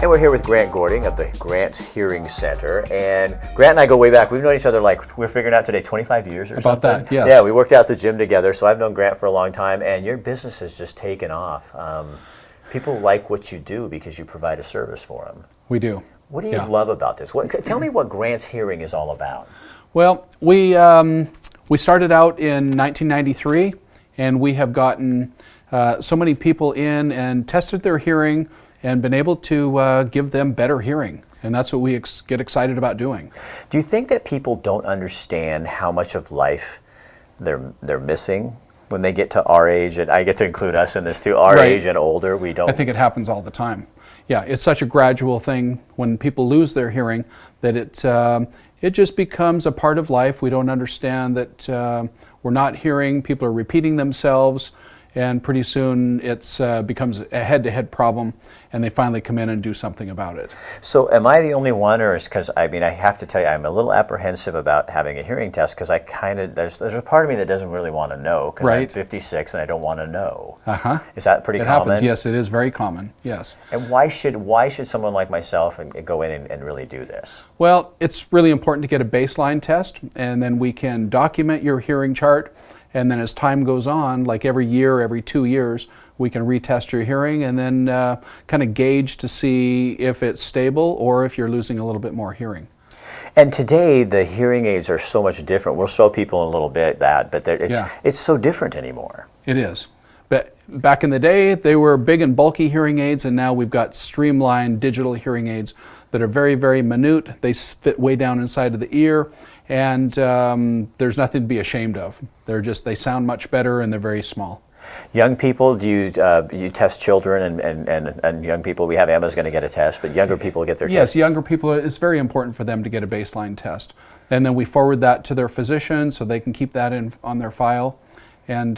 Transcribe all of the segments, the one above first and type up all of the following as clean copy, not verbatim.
And we're here with Grant Gording of the Grant Hearing Center. And Grant and I go way back. We've known each other, like, we're figuring out today, 25 years or About something. that, yes. Yeah, we worked out at the gym together, so I've known Grant for a long time, and your business has just taken off. People like what you do because you provide a service for them. We do. What do you love about this? Tell me what Grant's Hearing is all about. Well, we started out in 1993, and we have gotten so many people in and tested their hearing and been able to give them better hearing. And that's what we get excited about doing. Do you think that people don't understand how much of life they're missing when they get to our age? And I get to include us in this too. Our Right. age and older, we don't. I think it happens all the time. Yeah, it's such a gradual thing when people lose their hearing that it just becomes a part of life. We don't understand that we're not hearing. People are repeating themselves, and pretty soon it becomes a head-to-head problem, and they finally come in and do something about it. So am I the only one, or is, because I mean, I have to tell you, I'm a little apprehensive about having a hearing test because I kind of, there's a part of me that doesn't really want to know because I'm Right. 56 and I don't want to know. Uh-huh. Is that pretty It common? happens, yes, it is very common, yes. And why should someone like myself go in and really do this? Well, it's really important to get a baseline test, and then we can document your hearing chart, and then as time goes on, like every year, every 2 years, we can retest your hearing and then kind of gauge to see if it's stable or if you're losing a little bit more hearing. And today, the hearing aids are so much different. We'll show people in a little bit that, but it's so different anymore. It is. But back in the day, they were big and bulky hearing aids, and now we've got streamlined digital hearing aids that are very, very minute. They fit way down inside of the ear, and there's nothing to be ashamed of. They sound much better, and they're very small. Young people, do you test children and young people? We have Emma's going to get a test, but younger people get their test. Yes, younger people, it's very important for them to get a baseline test. And then we forward that to their physician so they can keep that on their file. And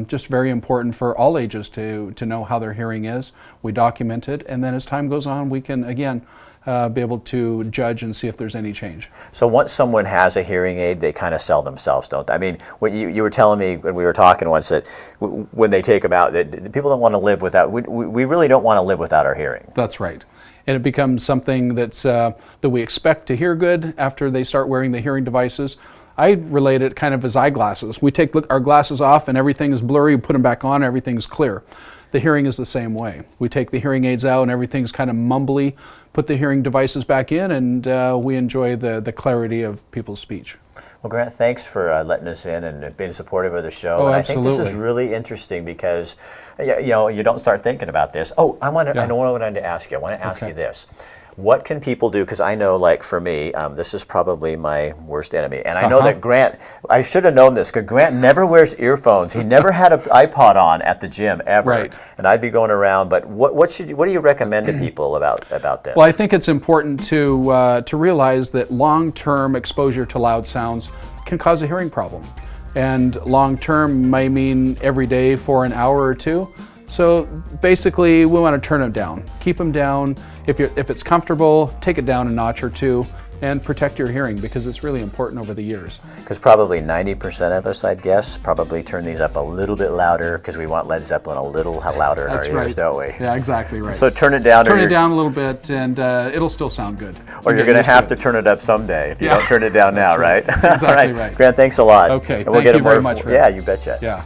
just very important for all ages to know how their hearing is. We document it, and then as time goes on, we can, again, be able to judge and see if there's any change. So once someone has a hearing aid, they kind of sell themselves, don't they? I mean, what you were telling me when we were talking once that when they take them out, that people don't want to live without, we really don't want to live without our hearing. That's right. And it becomes something that we expect to hear good after they start wearing the hearing devices. I relate it kind of as eyeglasses. We take our glasses off and everything is blurry, we put them back on, everything's clear. The hearing is the same way. We take the hearing aids out and everything's kind of mumbly, put the hearing devices back in, and we enjoy the clarity of people's speech. Well, Grant, thanks for letting us in and being supportive of the show. Oh, and absolutely. I think this is really interesting because you don't start thinking about this. Oh, I know what I wanted to ask you. I want to ask you this. What can people do? Because I know, like for me, this is probably my worst enemy. And I know that Grant, I should have known this, because Grant never wears earphones. He never had an iPod on at the gym, ever. Right. And I'd be going around. But what do you recommend to people about this? Well, I think it's important to realize that long-term exposure to loud sounds can cause a hearing problem. And long-term may mean every day for an hour or two. So basically, we want to turn them down. Keep them down. If it's comfortable, take it down a notch or two and protect your hearing, because it's really important over the years. Because probably 90% of us, I'd guess, probably turn these up a little bit louder because we want Led Zeppelin a little louder in our ears, don't we? Yeah, exactly right. So turn it down. Turn it down a little bit, and it'll still sound good. Or you're going to have to turn it up someday if you don't turn it down now, right? Exactly right. Grant, thanks a lot. Okay, and we'll thank you very much for that. Yeah, you betcha. Yeah.